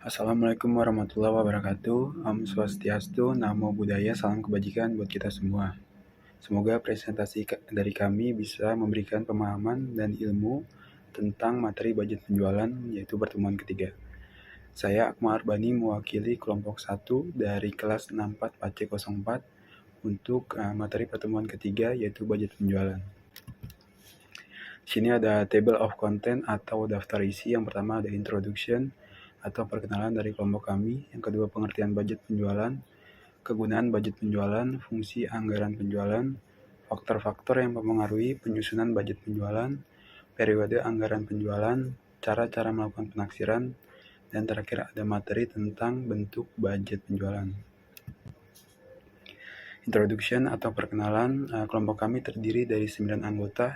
Assalamualaikum warahmatullahi wabarakatuh. Om Swastiastu, Namo Buddhaya, salam kebajikan buat kita semua. Semoga presentasi dari kami bisa memberikan pemahaman dan ilmu tentang materi budget penjualan, yaitu pertemuan ketiga. Saya Akmal Arbani mewakili kelompok 1 dari kelas 64 PAC 04 untuk materi pertemuan ketiga, yaitu budget penjualan. Di sini ada table of content atau daftar isi. Yang pertama ada introduction atau perkenalan dari kelompok kami. Yang kedua, pengertian budget penjualan, kegunaan budget penjualan, fungsi anggaran penjualan, faktor-faktor yang mempengaruhi penyusunan budget penjualan, periode anggaran penjualan, cara-cara melakukan penaksiran, dan terakhir ada materi tentang bentuk budget penjualan. Introduction atau perkenalan, kelompok kami terdiri dari 9 anggota.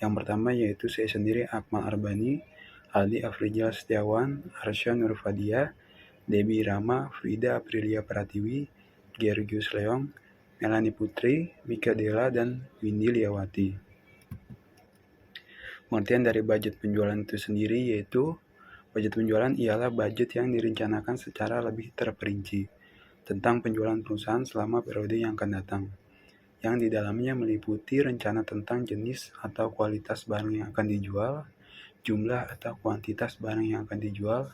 Yang pertama yaitu saya sendiri, Akmal Arbani, Aldi Afrizal Setiawan, Arsya Nurfadia, Debbie Rama, Frida Aprilia Pratiwi, Georgius Leong, Melanie Putri, Mika Dela, dan Windy Liawati. Pengertian dari budget penjualan itu sendiri yaitu budget penjualan ialah budget yang direncanakan secara lebih terperinci tentang penjualan perusahaan selama periode yang akan datang, yang di dalamnya meliputi rencana tentang jenis atau kualitas barang yang akan dijual, jumlah atau kuantitas barang yang akan dijual,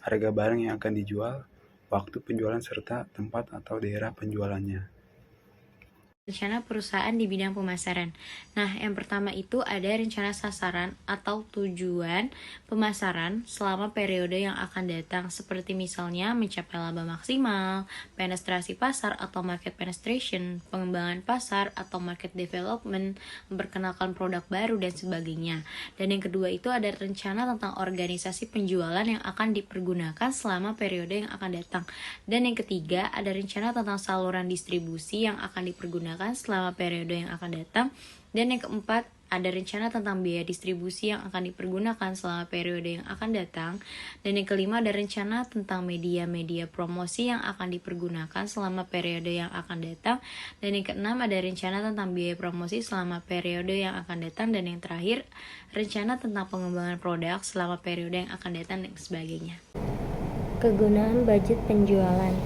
harga barang yang akan dijual, waktu penjualan serta tempat atau daerah penjualannya. Rencana perusahaan di bidang pemasaran. Nah, yang pertama itu ada rencana sasaran atau tujuan pemasaran selama periode yang akan datang, seperti misalnya mencapai laba maksimal, penetrasi pasar atau market penetration, pengembangan pasar atau market development, memperkenalkan produk baru, dan sebagainya. Dan yang kedua itu ada rencana tentang organisasi penjualan yang akan dipergunakan selama periode yang akan datang. Dan yang ketiga ada rencana tentang saluran distribusi yang akan dipergunakan selama periode yang akan datang. Dan yang keempat ada rencana tentang biaya distribusi yang akan dipergunakan selama periode yang akan datang. Dan yang kelima ada rencana tentang media-media promosi yang akan dipergunakan selama periode yang akan datang. Dan yang keenam ada rencana tentang biaya promosi selama periode yang akan datang. Dan yang terakhir rencana tentang pengembangan produk selama periode yang akan datang dan sebagainya. Kegunaan budget penjualan.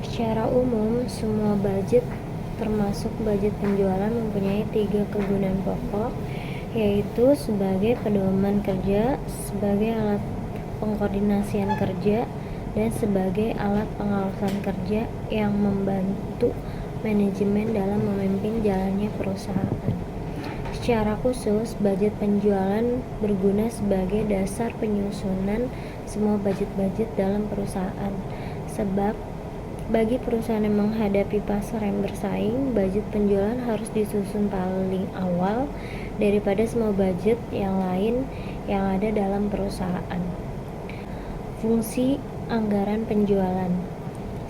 Secara umum, semua budget termasuk budget penjualan mempunyai 3 kegunaan pokok, yaitu sebagai pedoman kerja, sebagai alat pengkoordinasian kerja, dan sebagai alat pengawasan kerja yang membantu manajemen dalam memimpin jalannya perusahaan. Secara khusus, budget penjualan berguna sebagai dasar penyusunan semua budget-budget dalam perusahaan. Sebab bagi perusahaan yang menghadapi pasar yang bersaing, budget penjualan harus disusun paling awal daripada semua budget yang lain yang ada dalam perusahaan. Fungsi anggaran penjualan: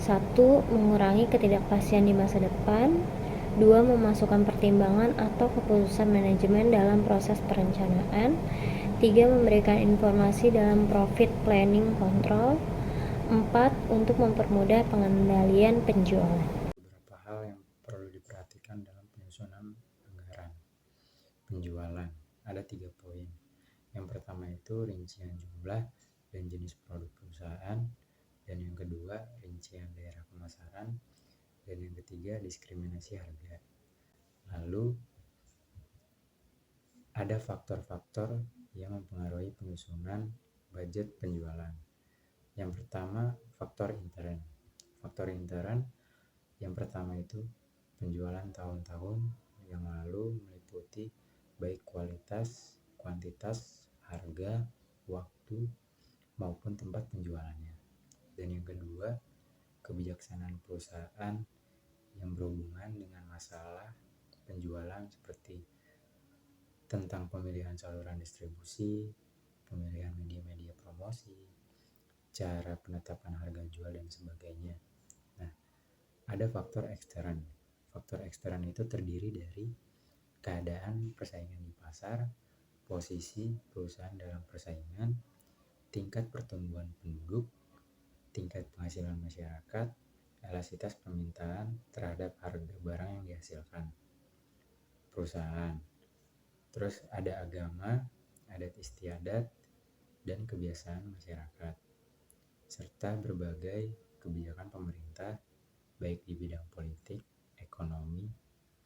1. Mengurangi ketidakpastian di masa depan. 2. Memasukkan pertimbangan atau keputusan manajemen dalam proses perencanaan. 3. Memberikan informasi dalam profit planning control. 4. Untuk mempermudah pengendalian penjualan. Beberapa hal yang perlu diperhatikan dalam penyusunan anggaran penjualan. Ada 3 poin. Yang pertama itu rincian jumlah dan jenis produk perusahaan. Dan yang kedua rincian daerah pemasaran. Dan yang ketiga diskriminasi harga. Lalu ada faktor-faktor yang mempengaruhi penyusunan budget penjualan. Yang pertama, faktor intern. Faktor intern yang pertama itu penjualan tahun-tahun yang lalu meliputi baik kualitas, kuantitas, harga, waktu, maupun tempat penjualannya. Dan yang kedua, kebijaksanaan perusahaan yang berhubungan dengan masalah penjualan seperti tentang pemilihan saluran distribusi, pemilihan media-media promosi, cara penetapan harga jual, dan sebagainya. Nah, ada faktor ekstern. Faktor ekstern itu terdiri dari keadaan persaingan di pasar, posisi perusahaan dalam persaingan, tingkat pertumbuhan penduduk, tingkat penghasilan masyarakat, elastisitas permintaan terhadap harga barang yang dihasilkan perusahaan. Terus ada agama, adat istiadat, dan kebiasaan masyarakat, serta serta berbagai kebijakan pemerintah baik di bidang politik, ekonomi,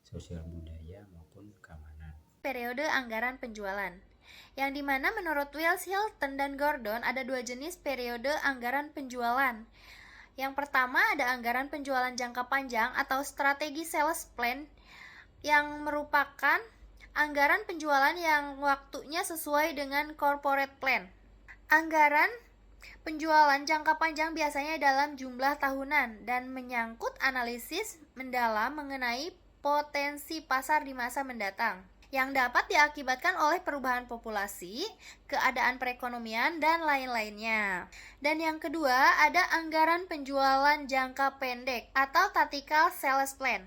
sosial budaya maupun keamanan. Periode anggaran penjualan, yang dimana menurut Wells, Hilton, dan Gordon ada dua jenis periode anggaran penjualan. Yang pertama ada anggaran penjualan jangka panjang atau strategi sales plan, yang merupakan anggaran penjualan yang waktunya sesuai dengan corporate plan. Anggaran penjualan jangka panjang biasanya dalam jumlah tahunan dan menyangkut analisis mendalam mengenai potensi pasar di masa mendatang yang dapat diakibatkan oleh perubahan populasi, keadaan perekonomian, dan lain-lainnya. Dan yang kedua, ada anggaran penjualan jangka pendek atau tactical sales plan,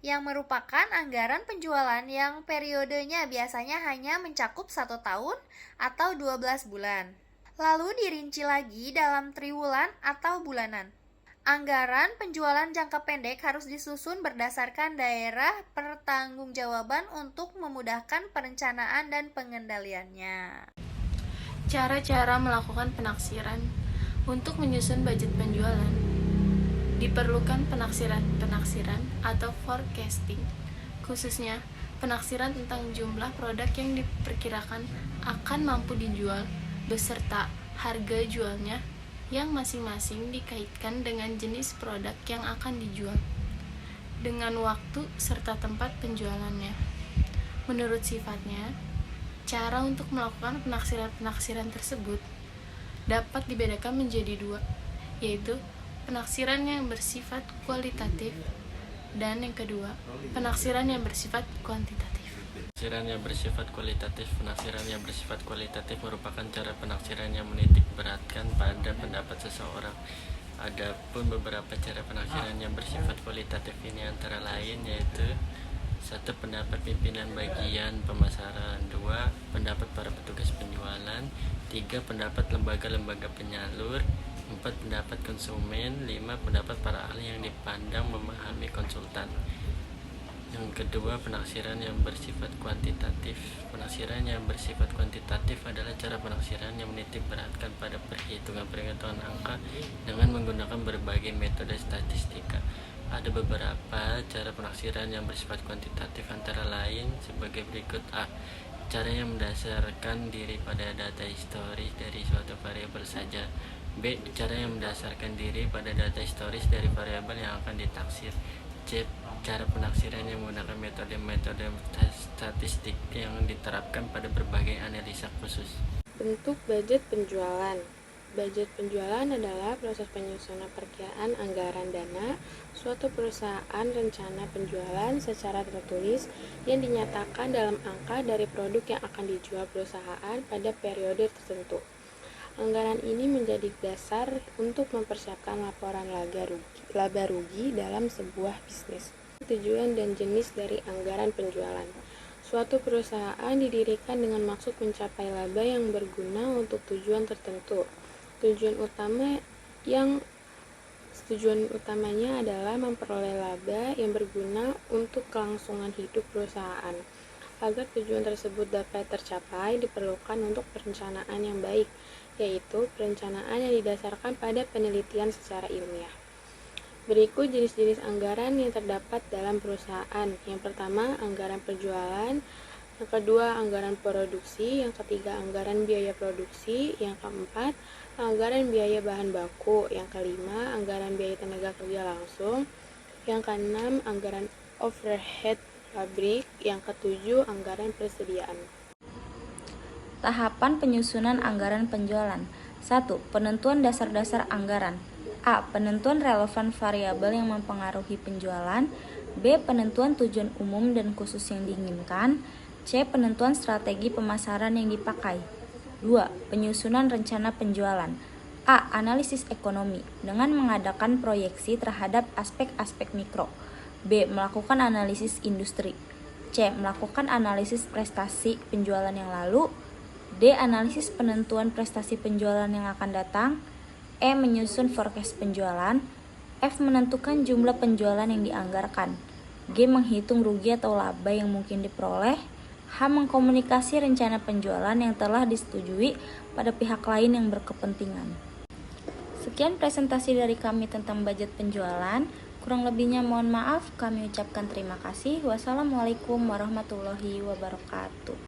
yang merupakan anggaran penjualan yang periodenya biasanya hanya mencakup 1 tahun atau 12 bulan. Lalu dirinci lagi dalam triwulan atau bulanan. Anggaran penjualan jangka pendek harus disusun berdasarkan daerah pertanggungjawaban untuk memudahkan perencanaan dan pengendaliannya. Cara-cara melakukan penaksiran untuk menyusun budget penjualan. Diperlukan penaksiran atau forecasting, khususnya penaksiran tentang jumlah produk yang diperkirakan akan mampu dijual beserta harga jualnya yang masing-masing dikaitkan dengan jenis produk yang akan dijual, dengan waktu serta tempat penjualannya. Menurut sifatnya, cara untuk melakukan penaksiran tersebut dapat dibedakan menjadi dua, yaitu penaksiran yang bersifat kualitatif dan yang kedua, penaksiran yang bersifat kuantitatif. Penaksiran yang bersifat kualitatif. Penaksiran yang bersifat kualitatif merupakan cara penaksiran yang menitik beratkan pada pendapat seseorang. Adapun beberapa cara penaksiran yang bersifat kualitatif ini antara lain yaitu 1. Pendapat pimpinan bagian pemasaran, 2. Pendapat para petugas penjualan, 3. Pendapat lembaga-lembaga penyalur, 4. Pendapat konsumen, 5. Pendapat para ahli yang dipandang memahami konsultan. Yang kedua, penaksiran yang bersifat kuantitatif. Penaksiran yang bersifat kuantitatif adalah cara penaksiran yang menitik beratkan pada perhitungan angka dengan menggunakan berbagai metode statistika. Ada beberapa cara penaksiran yang bersifat kuantitatif antara lain sebagai berikut. A. Cara yang mendasarkan diri pada data historis dari suatu variabel saja. B. Cara yang mendasarkan diri pada data historis dari variabel yang akan ditaksir. C. Cara penaksiran yang menggunakan metode-metode statistik yang diterapkan pada berbagai analisa khusus. Bentuk budget penjualan. Budget penjualan adalah proses penyusunan perkiraan anggaran dana suatu perusahaan rencana penjualan secara tertulis yang dinyatakan dalam angka dari produk yang akan dijual perusahaan pada periode tertentu. Anggaran ini menjadi dasar untuk mempersiapkan laporan laba rugi dalam sebuah bisnis. Tujuan dan jenis dari anggaran penjualan. Suatu perusahaan didirikan dengan maksud mencapai laba yang berguna untuk tujuan tertentu. Tujuan utamanya adalah memperoleh laba yang berguna untuk kelangsungan hidup perusahaan. Agar tujuan tersebut dapat tercapai, diperlukan untuk perencanaan yang baik, yaitu perencanaan yang didasarkan pada penelitian secara ilmiah. Berikut jenis-jenis anggaran yang terdapat dalam perusahaan. Yang pertama, anggaran penjualan. Yang kedua, anggaran produksi. Yang ketiga, anggaran biaya produksi. Yang keempat, anggaran biaya bahan baku. Yang kelima, anggaran biaya tenaga kerja langsung. Yang keenam, anggaran overhead pabrik. Yang ketujuh, anggaran persediaan. Tahapan penyusunan anggaran penjualan. 1. Penentuan dasar-dasar anggaran. A. Penentuan relevan variabel yang mempengaruhi penjualan. B. Penentuan tujuan umum dan khusus yang diinginkan. C. Penentuan strategi pemasaran yang dipakai. 2. Penyusunan rencana penjualan. A. Analisis ekonomi dengan mengadakan proyeksi terhadap aspek-aspek mikro. B. Melakukan analisis industri. C. Melakukan analisis prestasi penjualan yang lalu. D. Analisis penentuan prestasi penjualan yang akan datang. E. Menyusun forecast penjualan. F. Menentukan jumlah penjualan yang dianggarkan. G. Menghitung rugi atau laba yang mungkin diperoleh. H. Mengkomunikasi rencana penjualan yang telah disetujui pada pihak lain yang berkepentingan. Sekian presentasi dari kami tentang budget penjualan. Kurang lebihnya mohon maaf, kami ucapkan terima kasih. Wassalamualaikum warahmatullahi wabarakatuh.